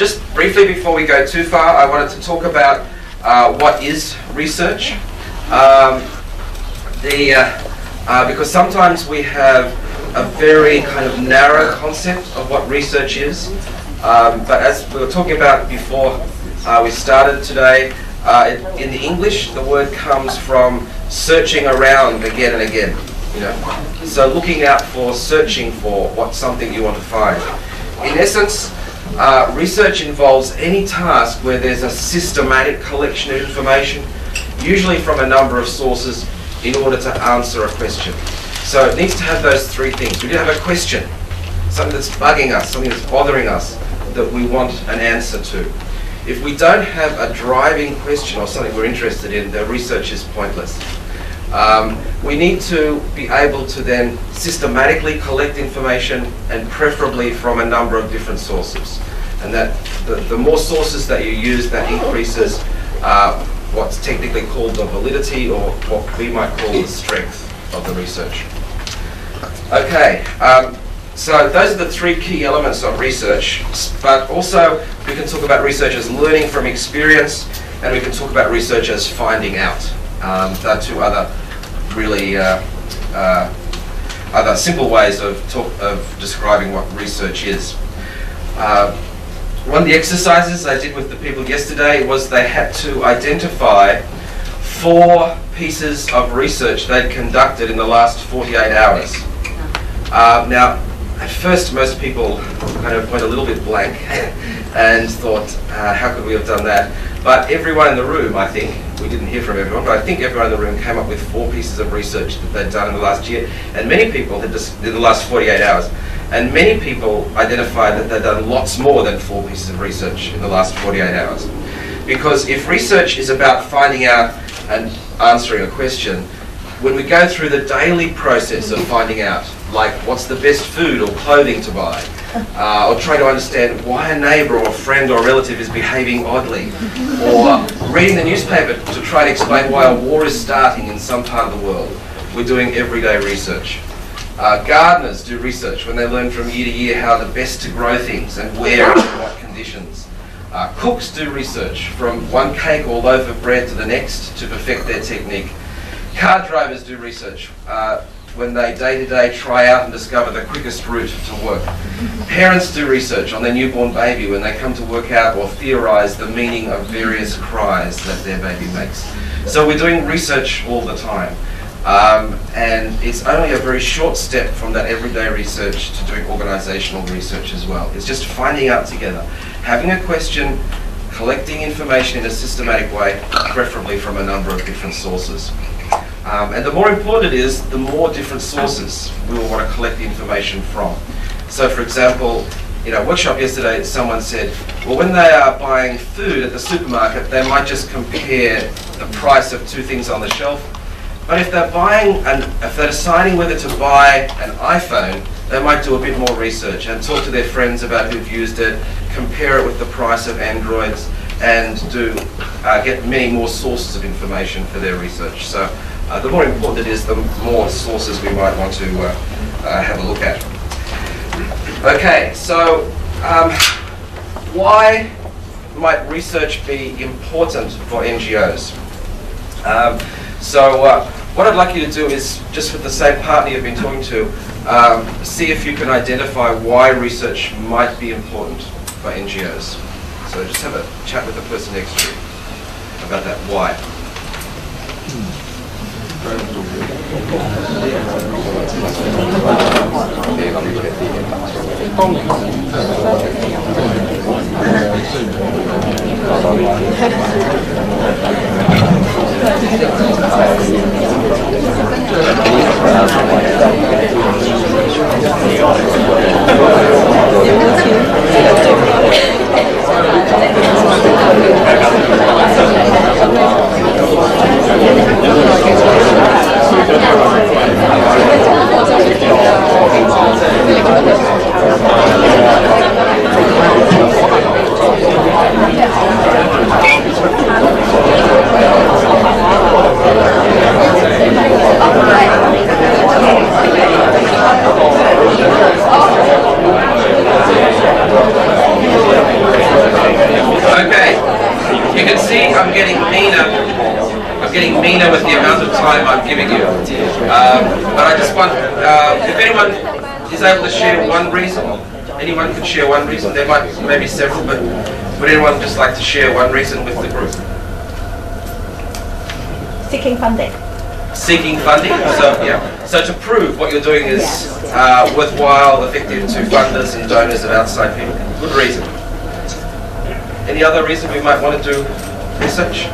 Just briefly before we go too far, I wanted to talk about what is research. Because sometimes we have a very kind of narrow concept of what research is. But as we were talking about before we started today, in the English, the word comes from searching around again and again. So looking out for, searching for something you want to find. In essence, research involves any task where there's a systematic collection of information, usually from a number of sources, in order to answer a question. So it needs to have those three things. We do have a question, something that's bugging us, something that's bothering us, that we want an answer to. If we don't have a driving question or something we're interested in, the research is pointless. We need to be able to then systematically collect information, and preferably from a number of different sources. And that the more sources that you use, that increases what's technically called the validity, or what we might call the strength of the research. Okay, so those are the three key elements of research, but also we can talk about research as learning from experience, and we can talk about research as finding out. There are two other really other simple ways of describing what research is. One of the exercises I did with the people yesterday was they had to identify 4 pieces of research they'd conducted in the last 48 hours. Now, at first most people kind of went a little bit blank and thought, how could we have done that? But everyone in the room, I think, we didn't hear from everyone, but I think everyone in the room came up with 4 pieces of research that they'd done in the last year, and many people had just in the last 48 hours. And many people identified that they'd done lots more than 4 pieces of research in the last 48 hours. Because if research is about finding out and answering a question, when we go through the daily process of finding out, like what's the best food or clothing to buy, or trying to understand why a neighbour or a friend or relative is behaving oddly, or reading the newspaper to try to explain why a war is starting in some part of the world, we're doing everyday research. Gardeners do research when they learn from year to year how the best to grow things and where and in what conditions. Cooks do research from one cake or loaf of bread to the next to perfect their technique. Car drivers do research when they day-to-day try out and discover the quickest route to work. Parents do research on their newborn baby when they come to work out or theorise the meaning of various cries that their baby makes. So we're doing research all the time. And it's only a very short step from that everyday research to doing organisational research as well. It's just finding out together, having a question, collecting information in a systematic way, preferably from a number of different sources. And the more important it is, the more different sources we will want to collect the information from. So for example, in our workshop yesterday, someone said, well, when they are buying food at the supermarket, they might just compare the price of 2 things on the shelf. But if they're if they're deciding whether to buy an iPhone, they might do a bit more research and talk to their friends about who've used it, compare it with the price of Androids, and get many more sources of information for their research. So the more important it is, the more sources we might want to have a look at. Okay, so why might research be important for NGOs? What I'd like you to do is, just with the same partner you've been talking to, see if you can identify why research might be important for NGOs. So just have a chat with the person next to you about that why. see I'm getting meaner. I'm getting meaner with the amount of time I'm giving you. But I just want, if anyone is able to share one reason, anyone can share one reason. There might be maybe several, but would anyone just like to share one reason with the group? Seeking funding. Seeking funding. So yeah. So to prove what you're doing is worthwhile, effective to funders and donors and outside people. Good reason. Any other reason we might want to do research?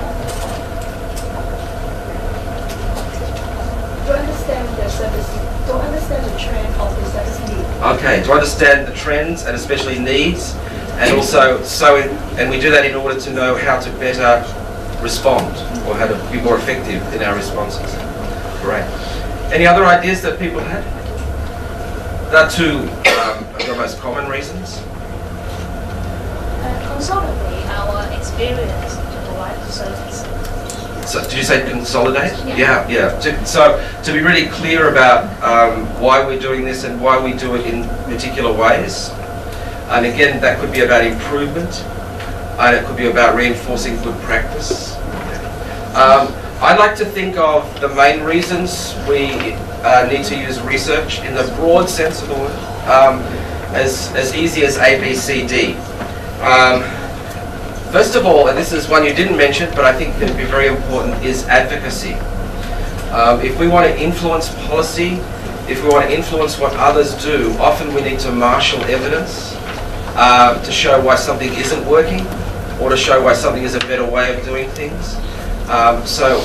To understand the service, to understand the trend of the service need. Okay, to understand the trends and especially needs, and also and we do that in order to know how to better respond or how to be more effective in our responses. Great. Any other ideas that people had? There are two of the most common reasons. Consolidate our experience to provide the service. So, did you say consolidate? Yeah. So to be really clear about why we're doing this and why we do it in particular ways. And again, that could be about improvement, and it could be about reinforcing good practice. I like to think of the main reasons we need to use research in the broad sense of the word, as easy as A, B, C, D. First of all, and this is one you didn't mention, but I think can be very important, is advocacy. If we want to influence policy, if we want to influence what others do, often we need to marshal evidence to show why something isn't working, or to show why something is a better way of doing things. So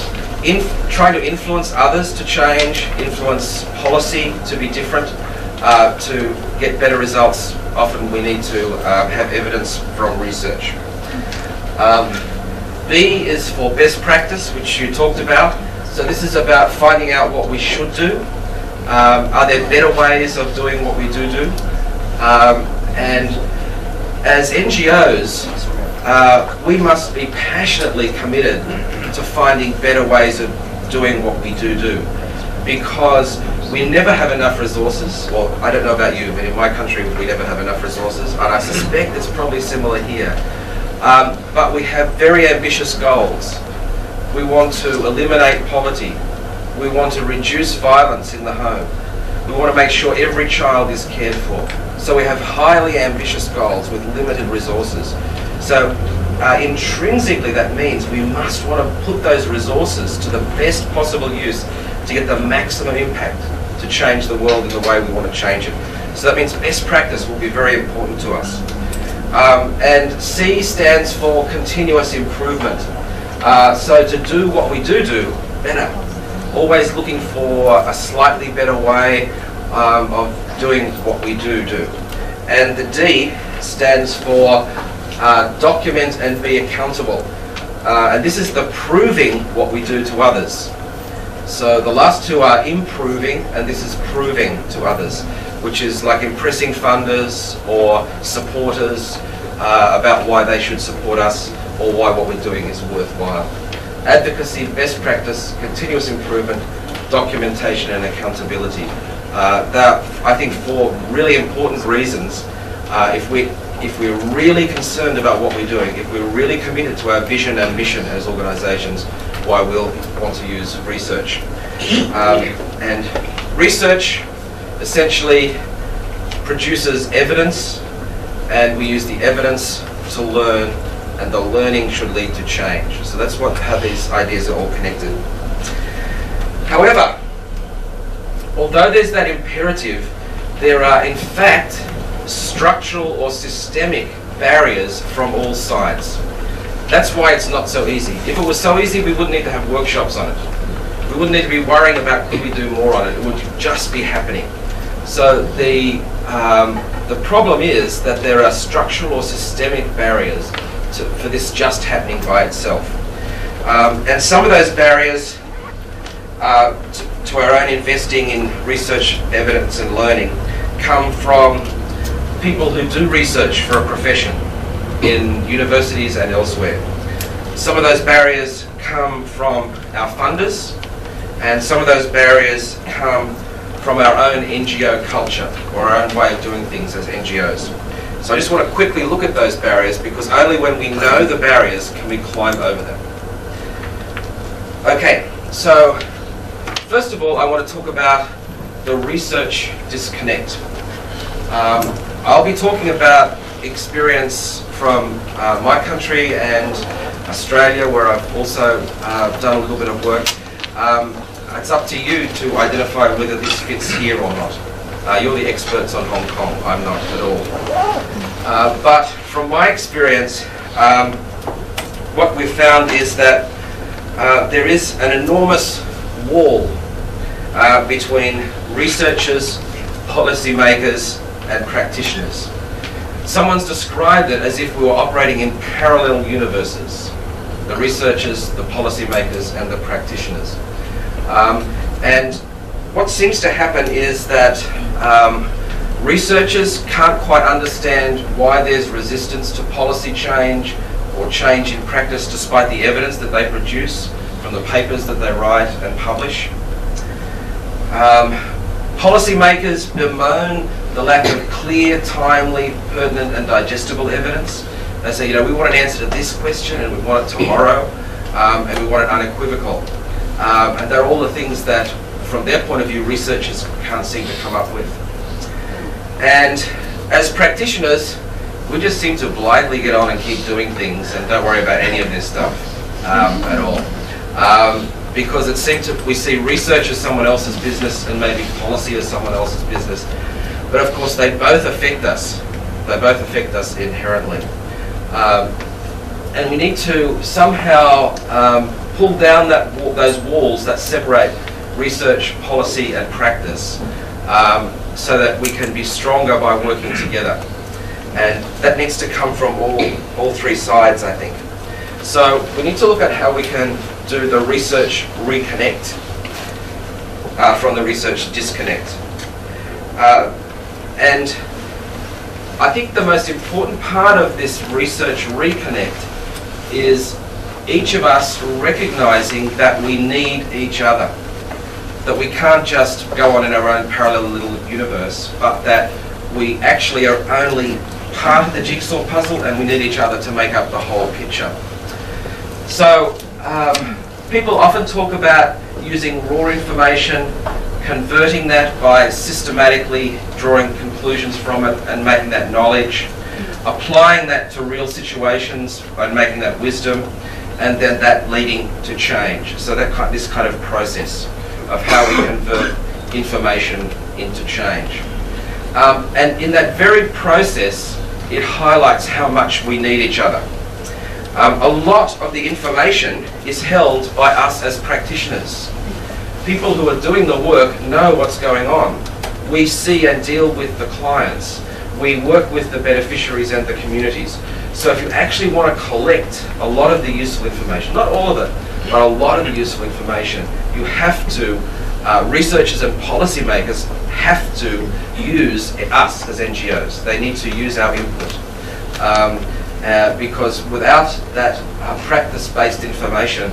trying to influence others to change, influence policy to be different, to get better results, often we need to have evidence from research. B is for best practice, which you talked about. So this is about finding out what we should do. Are there better ways of doing what we do? And as NGOs, we must be passionately committed to finding better ways of doing what we do, because we never have enough resources. Well, I don't know about you, but in my country we never have enough resources, and I suspect it's probably similar here. But we have very ambitious goals. We want to eliminate poverty. We want to reduce violence in the home. We want to make sure every child is cared for. So we have highly ambitious goals with limited resources. So intrinsically that means we must want to put those resources to the best possible use to get the maximum impact to change the world in the way we want to change it. So that means best practice will be very important to us. And C stands for continuous improvement. So to do what we do better, always looking for a slightly better way of doing what we do. And the D stands for document and be accountable. And this is the proving what we do to others. So the last two are improving, and this is proving to others, which is like impressing funders or supporters about why they should support us or why what we're doing is worthwhile. Advocacy, best practice, continuous improvement, documentation and accountability. That, I think, four really important reasons. If we're really concerned about what we're doing, if we're really committed to our vision and mission as organisations, why we'll want to use research. And research essentially produces evidence, and we use the evidence to learn, and the learning should lead to change. So that's how these ideas are all connected. However, although there's that imperative, there are in fact structural or systemic barriers from all sides. That's why it's not so easy. If it was so easy, we wouldn't need to have workshops on it. We wouldn't need to be worrying about could we do more on it. It would just be happening. So the problem is that there are structural or systemic barriers for this just happening by itself. And some of those barriers to our own investing in research, evidence and learning come from people who do research for a profession in universities and elsewhere. Some of those barriers come from our funders, and some of those barriers come from our own NGO culture or our own way of doing things as NGOs. So I just want to quickly look at those barriers, because only when we know the barriers can we climb over them. Okay, so first of all, I want to talk about the research disconnect. I'll be talking about experience from my country and Australia, where I've also done a little bit of work. It's up to you to identify whether this fits here or not. You're the experts on Hong Kong, I'm not at all. But from my experience, what we've found is that there is an enormous wall between researchers, policymakers, and practitioners. Someone's described it as if we were operating in parallel universes: the researchers, the policymakers, and the practitioners. And what seems to happen is that researchers can't quite understand why there's resistance to policy change or change in practice, despite the evidence that they produce from the papers that they write and publish. Policymakers bemoan the lack of clear, timely, pertinent and digestible evidence. They say, we want an answer to this question and we want it tomorrow, and we want it unequivocal. And they're all the things that, from their point of view, researchers can't seem to come up with. And as practitioners, we just seem to blindly get on and keep doing things and don't worry about any of this stuff at all. Because it seems we see research as someone else's business and maybe policy as someone else's business. But of course, they both affect us. They both affect us inherently. And we need to somehow pull down those walls that separate research, policy, and practice, so that we can be stronger by working together. And that needs to come from all three sides, I think. So we need to look at how we can do the research reconnect from the research disconnect. And I think the most important part of this research reconnect is each of us recognizing that we need each other. That we can't just go on in our own parallel little universe, but that we actually are only part of the jigsaw puzzle and we need each other to make up the whole picture. So people often talk about using raw information, converting that by systematically drawing conclusions from it and making that knowledge, applying that to real situations and making that wisdom, and then that leading to change. So this kind of process of how we convert information into change. And in that very process, it highlights how much we need each other. A lot of the information is held by us as practitioners. People who are doing the work know what's going on. We see and deal with the clients. We work with the beneficiaries and the communities. So if you actually want to collect a lot of the useful information, not all of it, but a lot of the useful information, you have to, researchers and policymakers have to use us as NGOs. They need to use our input. Because without that practice-based information,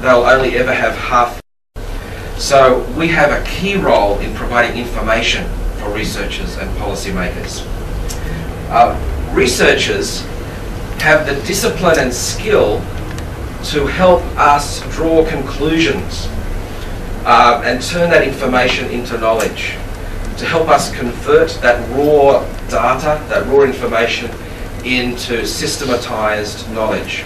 they'll only ever have half. So we have a key role in providing information for researchers and policymakers. Researchers have the discipline and skill to help us draw conclusions and turn that information into knowledge, to help us convert that raw data, that raw information, into systematized knowledge.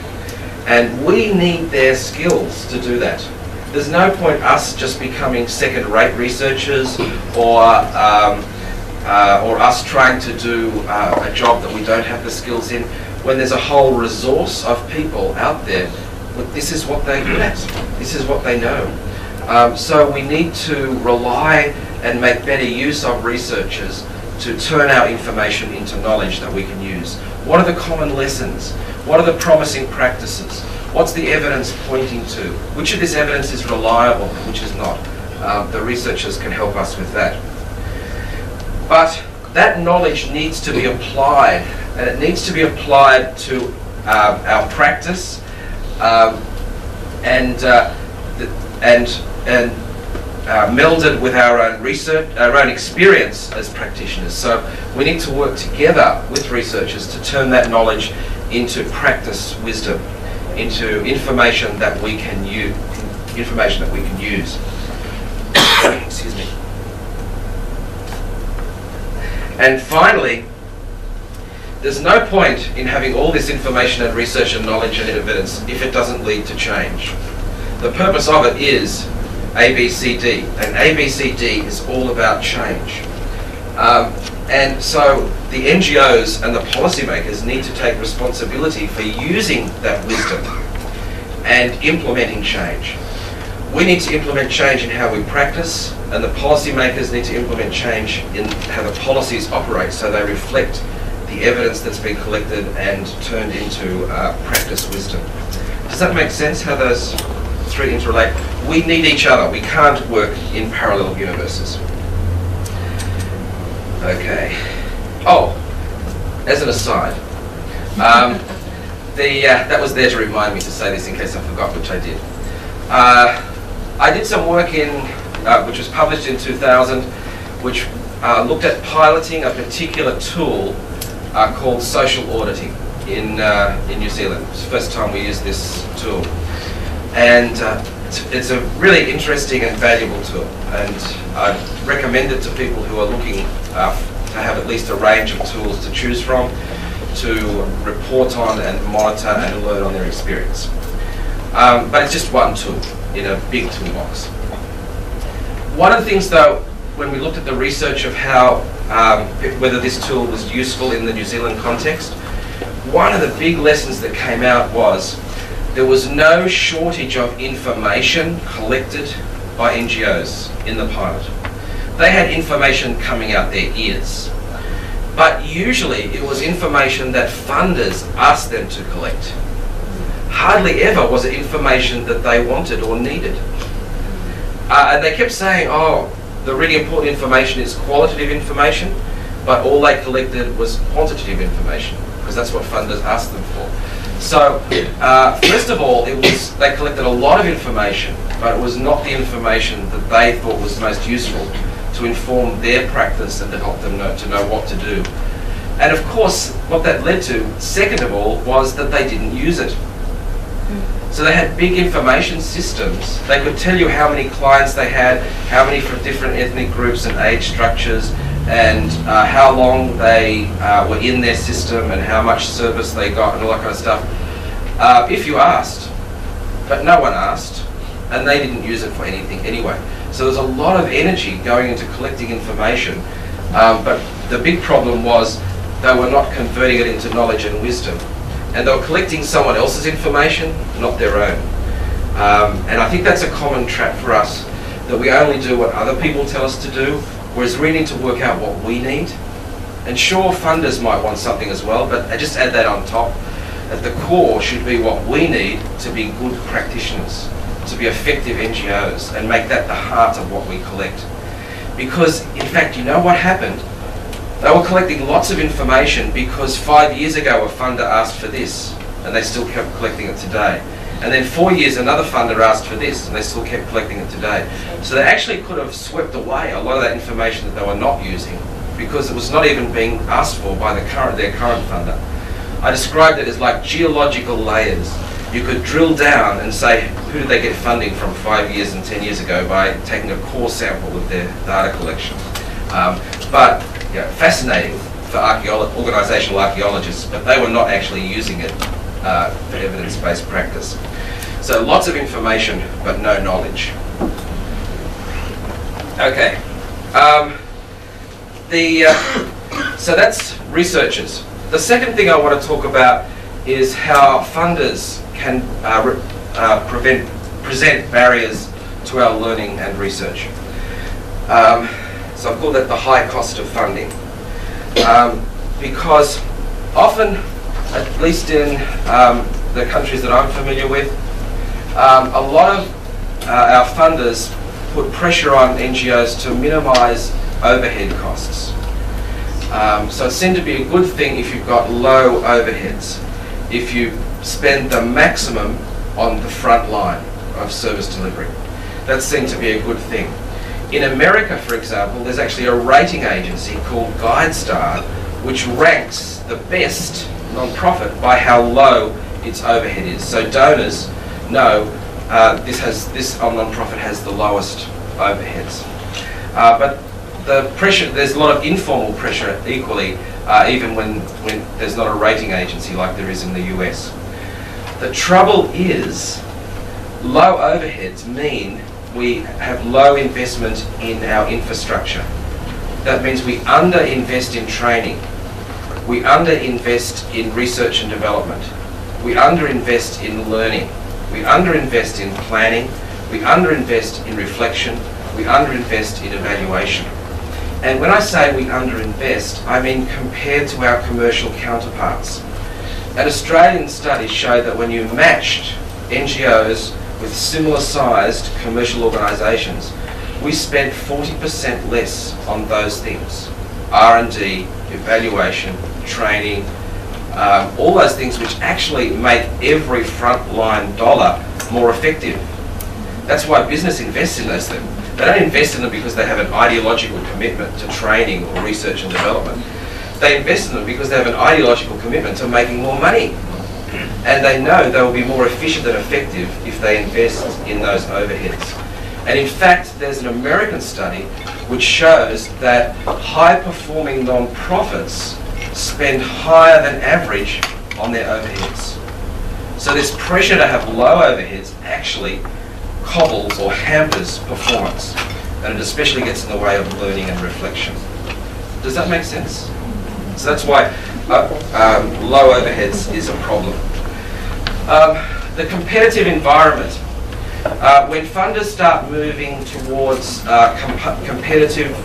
And we need their skills to do that. There's no point us just becoming second-rate researchers or us trying to do a job that we don't have the skills in, when there's a whole resource of people out there. Look, this is what they're good at. This is what they know. So we need to rely and make better use of researchers to turn our information into knowledge that we can use. What are the common lessons? What are the promising practices? What's the evidence pointing to? Which of this evidence is reliable and which is not? The researchers can help us with that. But that knowledge needs to be applied, and it needs to be applied to our practice, and melded with our own research, our own experience as practitioners. So we need to work together with researchers to turn that knowledge into practice wisdom, into information that we can use. Excuse me. And finally, there's no point in having all this information and research and knowledge and evidence if it doesn't lead to change. The purpose of it is ABCD, and ABCD is all about change. And so the NGOs and the policymakers need to take responsibility for using that wisdom and implementing change. We need to implement change in how we practice, and the policymakers need to implement change in how the policies operate so they reflect the evidence that's been collected and turned into practice wisdom. Does that make sense, how those three interrelate? We need each other. We can't work in parallel universes. Okay. Oh, as an aside, that was there to remind me to say this in case I forgot, which I did. I did some work which was published in 2000, which looked at piloting a particular tool called social auditing in New Zealand. It's the first time we used this tool. And it's a really interesting and valuable tool. And I recommend it to people who are looking to have at least a range of tools to choose from to report on and monitor and learn on their experience. But it's just one tool in a big toolbox. One of the things, though, when we looked at the research of how whether this tool was useful in the New Zealand context, one of the big lessons that came out was there was no shortage of information collected by NGOs in the pilot. They had information coming out their ears. But usually it was information that funders asked them to collect. Hardly ever was it information that they wanted or needed. And they kept saying, oh, the really important information is qualitative information, but all they collected was quantitative information, because that's what funders asked them for. So, first of all, they collected a lot of information, but it was not the information that they thought was most useful to inform their practice and to help them to know what to do. And of course, what that led to, second of all, was that they didn't use it. So they had big information systems. They could tell you how many clients they had, how many from different ethnic groups and age structures, and how long they were in their system and how much service they got and all that kind of stuff. If you asked, but no one asked, and they didn't use it for anything anyway. So there's a lot of energy going into collecting information, but the big problem was they were not converting it into knowledge and wisdom. And they were collecting someone else's information, not their own. And I think that's a common trap for us, that we only do what other people tell us to do, whereas we need to work out what we need. And sure, funders might want something as well, but I just add that on top. At the core should be what we need to be good practitioners, to be effective NGOs, and make that the heart of what we collect. Because, in fact, you know what happened? They were collecting lots of information because 5 years ago a funder asked for this, and they still kept collecting it today. And then 4 years another funder asked for this, and they still kept collecting it today. So they actually could have swept away a lot of that information that they were not using because it was not even being asked for by their current funder. I described it as like geological layers. You could drill down and say, who did they get funding from 5 years and 10 years ago by taking a core sample of their data collection. But fascinating for organisational archaeologists, but they were not actually using it for evidence-based practice. So lots of information, but no knowledge. Okay. So that's researchers. The second thing I want to talk about is how funders can present barriers to our learning and research. So I've called that the high cost of funding. Because often, at least in the countries that I'm familiar with, a lot of our funders put pressure on NGOs to minimise overhead costs. So it seemed to be a good thing if you've got low overheads, if you spend the maximum on the front line of service delivery. That seemed to be a good thing. In America, for example, there's actually a rating agency called GuideStar, which ranks the best non-profit by how low its overhead is. So donors know this non-profit has the lowest overheads. But the pressure, there's a lot of informal pressure equally, even when there's not a rating agency like there is in the US. The trouble is, low overheads mean we have low investment in our infrastructure. That means we under-invest in training. We under-invest in research and development. We under-invest in learning. We under-invest in planning. We under-invest in reflection. We under-invest in evaluation. And when I say we under-invest, I mean compared to our commercial counterparts. An Australian study showed that when you matched NGOs with similar sized commercial organisations, we spent 40% less on those things. R&D, evaluation, training, all those things which actually make every frontline dollar more effective. That's why business invests in those things. They don't invest in them because they have an ideological commitment to training or research and development. They invest in them because they have an ideological commitment to making more money. And they know they will be more efficient and effective if they invest in those overheads. And in fact, there's an American study which shows that high-performing non-profits spend higher than average on their overheads. So this pressure to have low overheads actually cobbles or hampers performance, and it especially gets in the way of learning and reflection. Does that make sense? So that's why low overheads is a problem. The competitive environment. When funders start moving towards competitive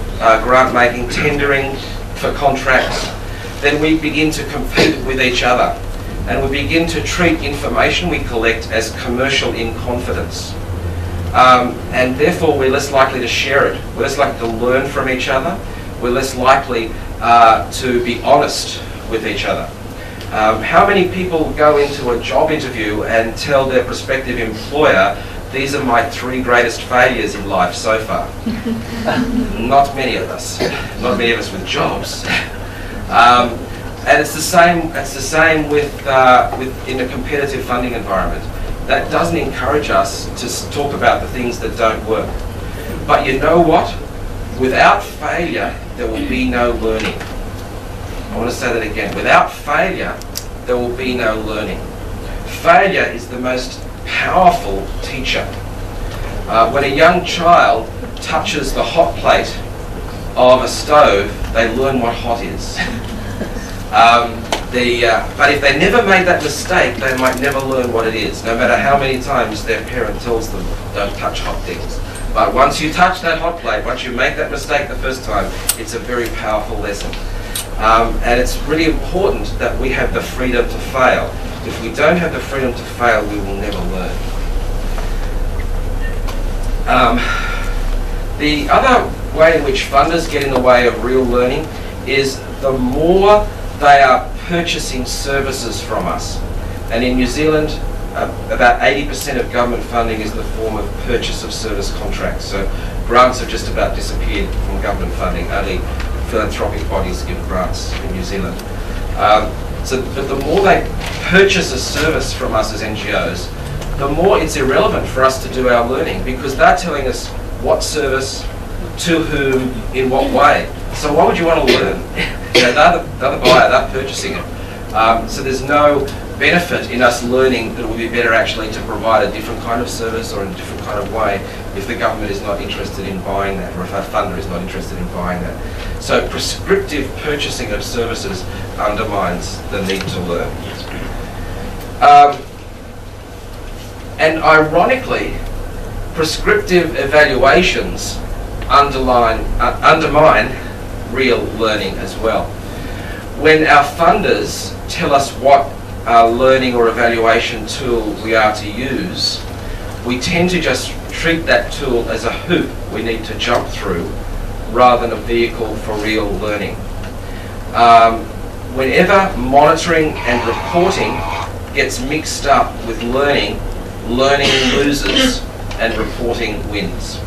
grant making, tendering for contracts, then we begin to compete with each other, and we begin to treat information we collect as commercial in confidence. And therefore we're less likely to share it. We're less likely to learn from each other. We're less likely to be honest with each other. How many people go into a job interview and tell their prospective employer, these are my 3 greatest failures in life so far? Not many of us. Not many of us with jobs. And it's the same with in a competitive funding environment. That doesn't encourage us to talk about the things that don't work. But you know what? Without failure, there will be no learning. I want to say that again. Without failure, there will be no learning. Failure is the most powerful teacher. When a young child touches the hot plate of a stove, they learn what hot is. But if they never made that mistake, they might never learn what it is, no matter how many times their parent tells them, don't touch hot things. But once you touch that hot plate, once you make that mistake the first time, it's a very powerful lesson. And it's really important that we have the freedom to fail. If we don't have the freedom to fail, we will never learn. The other way in which funders get in the way of real learning is the more they are purchasing services from us. And in New Zealand, about 80% of government funding is in the form of purchase of service contracts. So grants have just about disappeared from government funding. Only philanthropic bodies give grants in New Zealand. But the more they purchase a service from us as NGOs, the more it's irrelevant for us to do our learning, because they're telling us what service, to whom, in what way. So why would you want to learn? They're the buyer, they're purchasing it. So there's no benefit in us learning that it would be better actually to provide a different kind of service or in a different kind of way if the government is not interested in buying that, or if our funder is not interested in buying that. So prescriptive purchasing of services undermines the need to learn. And ironically, prescriptive evaluations undermine real learning as well. When our funders tell us what learning or evaluation tool we are to use, we tend to just treat that tool as a hoop we need to jump through rather than a vehicle for real learning. Whenever monitoring and reporting gets mixed up with learning, learning loses and reporting wins.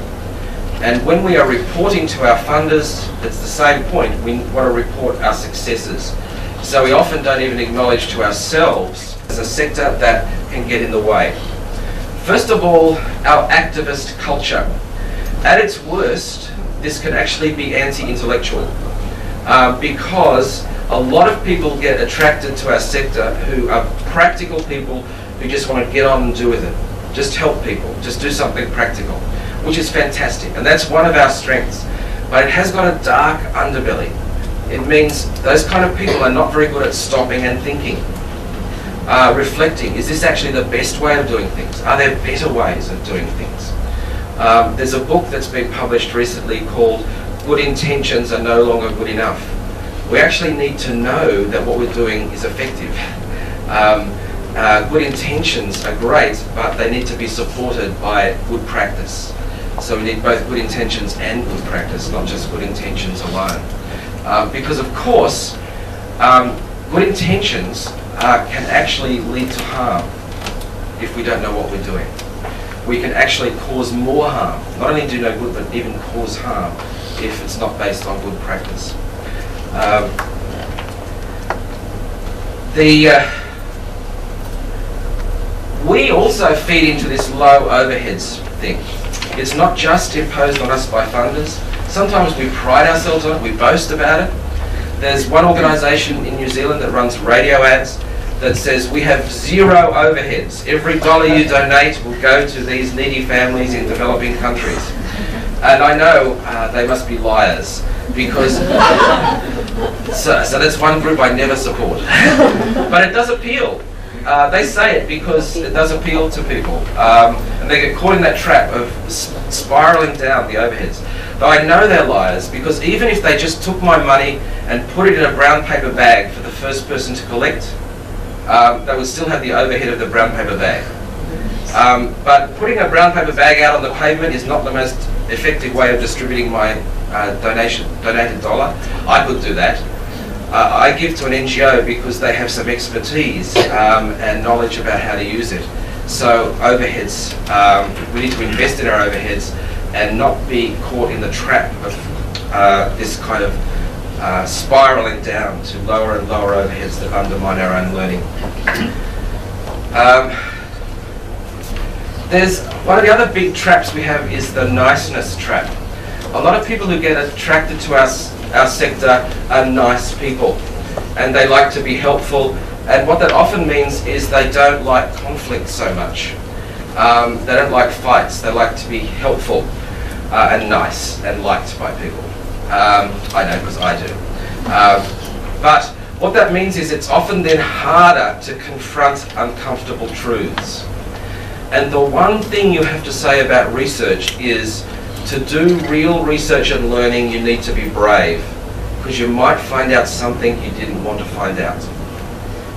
And when we are reporting to our funders, it's the same point. We want to report our successes. So we often don't even acknowledge to ourselves as a sector that can get in the way. First of all, our activist culture. At its worst, this can actually be anti-intellectual because a lot of people get attracted to our sector who are practical people who just want to get on and do with it. Just help people, just do something practical, which is fantastic. And that's one of our strengths. But it has got a dark underbelly. It means those kind of people are not very good at stopping and thinking, reflecting. Is this actually the best way of doing things? Are there better ways of doing things? There's a book that's been published recently called Good Intentions Are No Longer Good Enough. We actually need to know that what we're doing is effective. Good intentions are great, but they need to be supported by good practice. So we need both good intentions and good practice, not just good intentions alone. Because of course, good intentions can actually lead to harm if we don't know what we're doing. We can actually cause more harm. Not only do no good, but even cause harm if it's not based on good practice. We also feed into this low overheads thing. It's not just imposed on us by funders. Sometimes we pride ourselves on it, we boast about it. There's one organisation in New Zealand that runs radio ads that says we have zero overheads. Every dollar you donate will go to these needy families in developing countries. And I know they must be liars because, so that's one group I never support. But it does appeal. They say it because it does appeal to people. And they get caught in that trap of spiralling down the overheads. Though I know they're liars because even if they just took my money and put it in a brown paper bag for the first person to collect, they would still have the overhead of the brown paper bag. But putting a brown paper bag out on the pavement is not the most effective way of distributing my donated dollar. I could do that. I give to an NGO because they have some expertise and knowledge about how to use it. So overheads, we need to invest in our overheads and not be caught in the trap of this kind of spiraling down to lower and lower overheads that undermine our own learning. There's one of the other big traps we have is the niceness trap. A lot of people who get attracted to our sector are nice people and they like to be helpful, and what that often means is they don't like conflict so much. They don't like fights, they like to be helpful and nice and liked by people. I know because I do. But what that means is it's often then harder to confront uncomfortable truths. And the one thing you have to say about research is to do real research and learning, you need to be brave, because you might find out something you didn't want to find out.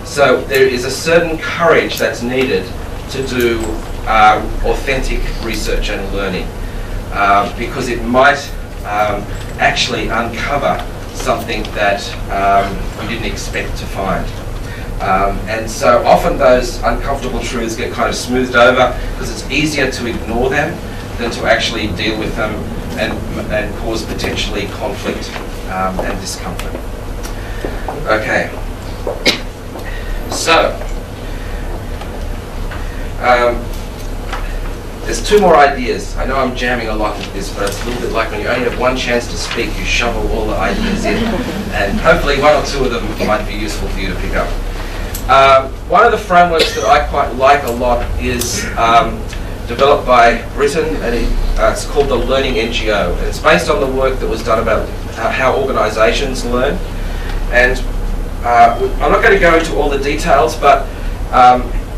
So there is a certain courage that's needed to do authentic research and learning, because it might actually uncover something that you didn't expect to find. And so often those uncomfortable truths get kind of smoothed over because it's easier to ignore them than to actually deal with them and cause potentially conflict and discomfort. Okay. So, there's two more ideas. I know I'm jamming a lot into this, but it's a little bit like when you only have one chance to speak, you shovel all the ideas in, and hopefully one or two of them might be useful for you to pick up. One of the frameworks that I quite like a lot is developed by Britain, and it's called the Learning NGO. And it's based on the work that was done about how organisations learn. And I'm not going to go into all the details, but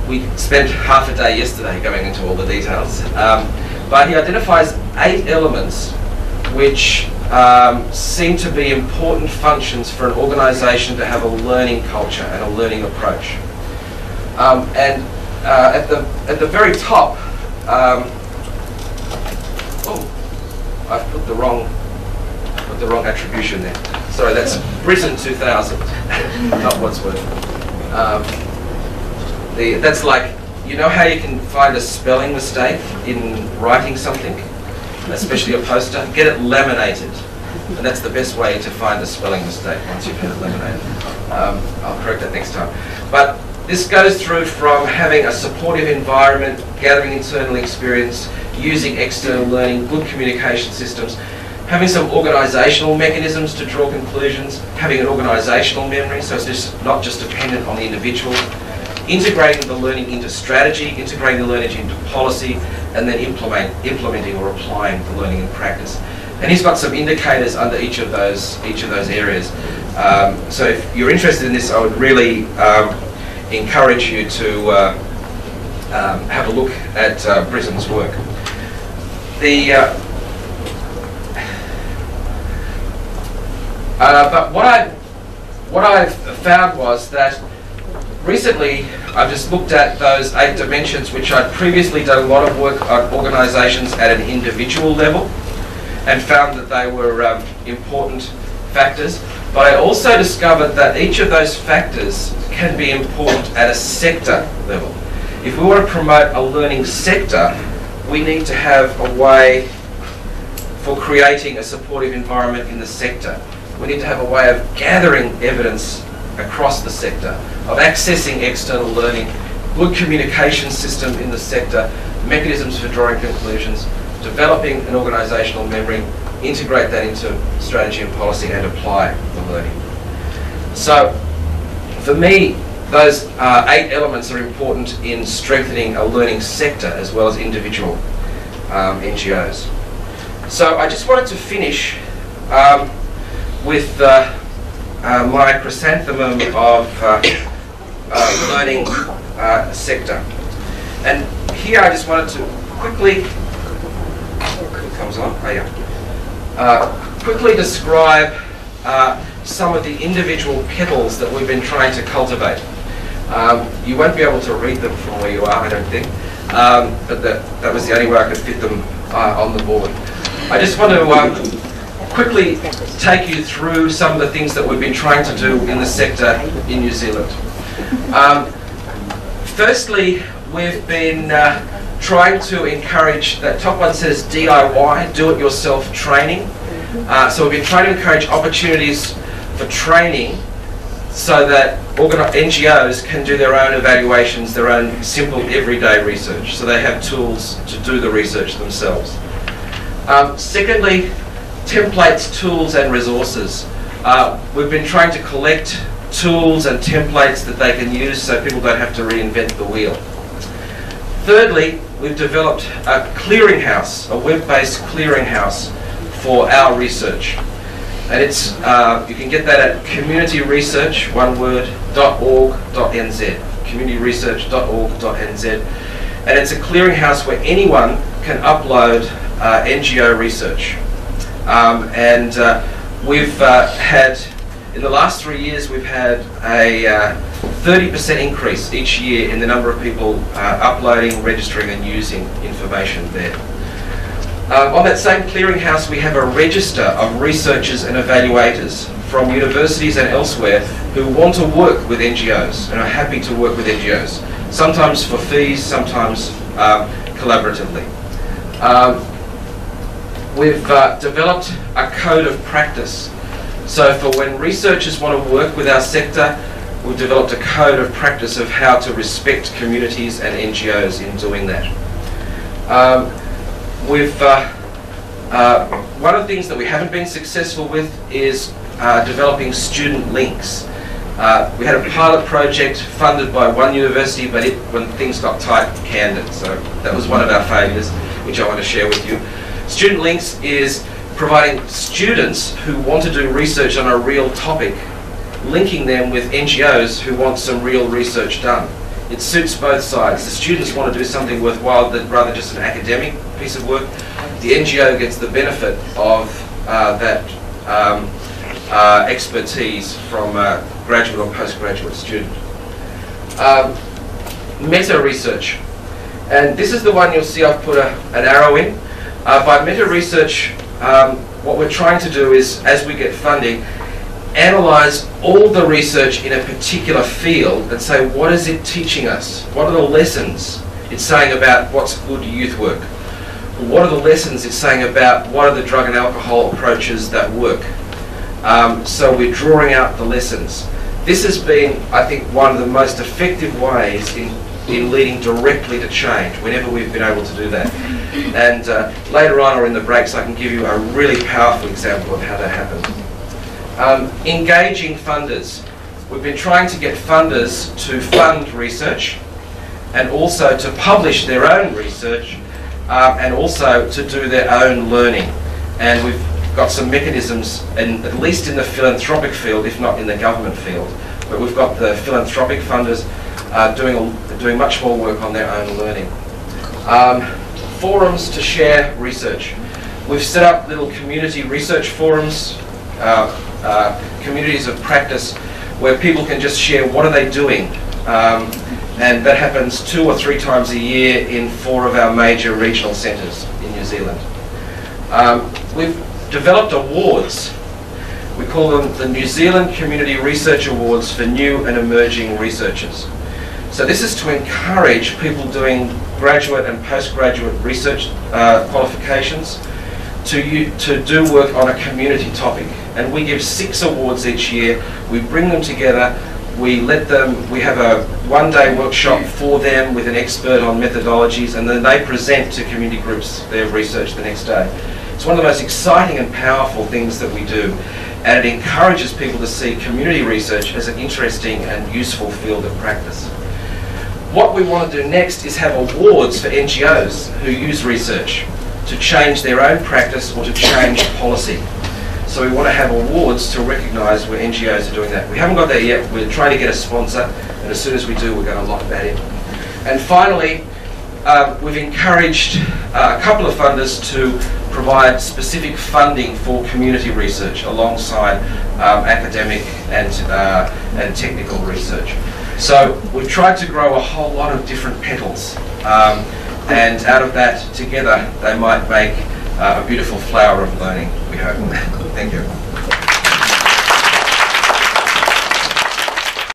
we spent half a day yesterday going into all the details. But he identifies 8 elements which seem to be important functions for an organisation to have a learning culture and a learning approach. And at the very top, I've put the wrong attribution there. Sorry, that's Britain 2000, not Wordsworth. That's like, you know how you can find a spelling mistake in writing something? especially a poster, get it laminated. And that's the best way to find a spelling mistake once you've had it laminated. I'll correct that next time. But this goes through from having a supportive environment, gathering internal experience, using external learning, good communication systems, having some organisational mechanisms to draw conclusions, having an organisational memory, so it's just not just dependent on the individual, integrating the learning into strategy, integrating the learning into policy, and then implementing or applying the learning in practice. And he's got some indicators under each of those areas. So if you're interested in this, I would really encourage you to have a look at Britton's work. But what I've found was that recently I've just looked at those 8 dimensions, which I'd previously done a lot of work on organisations at an individual level, and found that they were important factors. But I also discovered that each of those factors can be important at a sector level. If we want to promote a learning sector, we need to have a way for creating a supportive environment in the sector. We need to have a way of gathering evidence across the sector, of accessing external learning, good communication system in the sector, mechanisms for drawing conclusions, developing an organisational memory, integrate that into strategy and policy, and apply the learning. So, for me, those 8 elements are important in strengthening a learning sector as well as individual NGOs. So I just wanted to finish with my chrysanthemum of learning sector. And here I just wanted to quickly, quickly describe some of the individual petals that we've been trying to cultivate. You won't be able to read them from where you are, I don't think, but that was the only way I could fit them on the board. I just want to quickly take you through some of the things that we've been trying to do in the sector in New Zealand. Firstly, we've been trying to encourage, that top one says DIY, do-it-yourself training. So we've been trying to encourage opportunities for training so that NGOs can do their own evaluations, their own simple everyday research, so they have tools to do the research themselves. Secondly, templates, tools and resources. We've been trying to collect tools and templates that they can use so people don't have to reinvent the wheel. Thirdly, we've developed a clearinghouse, a web-based clearinghouse for our research. And it's, you can get that at communityresearch, one word, .org.nz, communityresearch.org.nz. And it's a clearinghouse where anyone can upload NGO research. We've had, in the last 3 years, we've had a 30% increase each year in the number of people uploading, registering and using information there. On that same clearinghouse, we have a register of researchers and evaluators from universities and elsewhere who want to work with NGOs and are happy to work with NGOs, sometimes for fees, sometimes collaboratively. We've developed a code of practice. So for when researchers want to work with our sector, we've developed a code of practice of how to respect communities and NGOs in doing that. One of the things that we haven't been successful with is developing student links. We had a pilot project funded by one university, but when things got tight, canned it. So that was one of our failures, which I want to share with you. Student links is providing students who want to do research on a real topic, linking them with NGOs who want some real research done. It suits both sides. The students want to do something worthwhile rather just an academic piece of work. The NGO gets the benefit of that expertise from a graduate or postgraduate student. Meta-research. And this is the one you'll see I've put an arrow in. By meta-research, what we're trying to do is, as we get funding, analyse all the research in a particular field and say, what is it teaching us? What are the lessons it's saying about what's good youth work? what are the lessons it's saying about what are the drug and alcohol approaches that work. So we're drawing out the lessons. This has been, I think, one of the most effective ways in leading directly to change whenever we've been able to do that. And later on or in the breaks I can give you a really powerful example of how that happened. Engaging funders. We've been trying to get funders to fund research and also to publish their own research and also to do their own learning. And we've got some mechanisms, at least in the philanthropic field, if not in the government field, but we've got the philanthropic funders doing much more work on their own learning. Forums to share research. We've set up little community research forums, communities of practice, where people can just share what are they doing. And that happens 2 or 3 times a year in 4 of our major regional centres in New Zealand. We've developed awards. We call them the New Zealand Community Research Awards for New and Emerging Researchers. So this is to encourage people doing graduate and postgraduate research qualifications to do work on a community topic. And we give 6 awards each year. We bring them together. We have a one-day workshop for them with an expert on methodologies, and then they present to community groups their research the next day. It's one of the most exciting and powerful things that we do, and it encourages people to see community research as an interesting and useful field of practice. What we want to do next is have awards for NGOs who use research to change their own practice or to change policy. So we want to have awards to recognise where NGOs are doing that. We haven't got that yet. We're trying to get a sponsor, and as soon as we do, we're going to lock that in. And finally, we've encouraged a couple of funders to provide specific funding for community research alongside academic and technical research. So we've tried to grow a whole lot of different petals, and out of that, together, they might make a beautiful flower of learning, we hope. Thank you.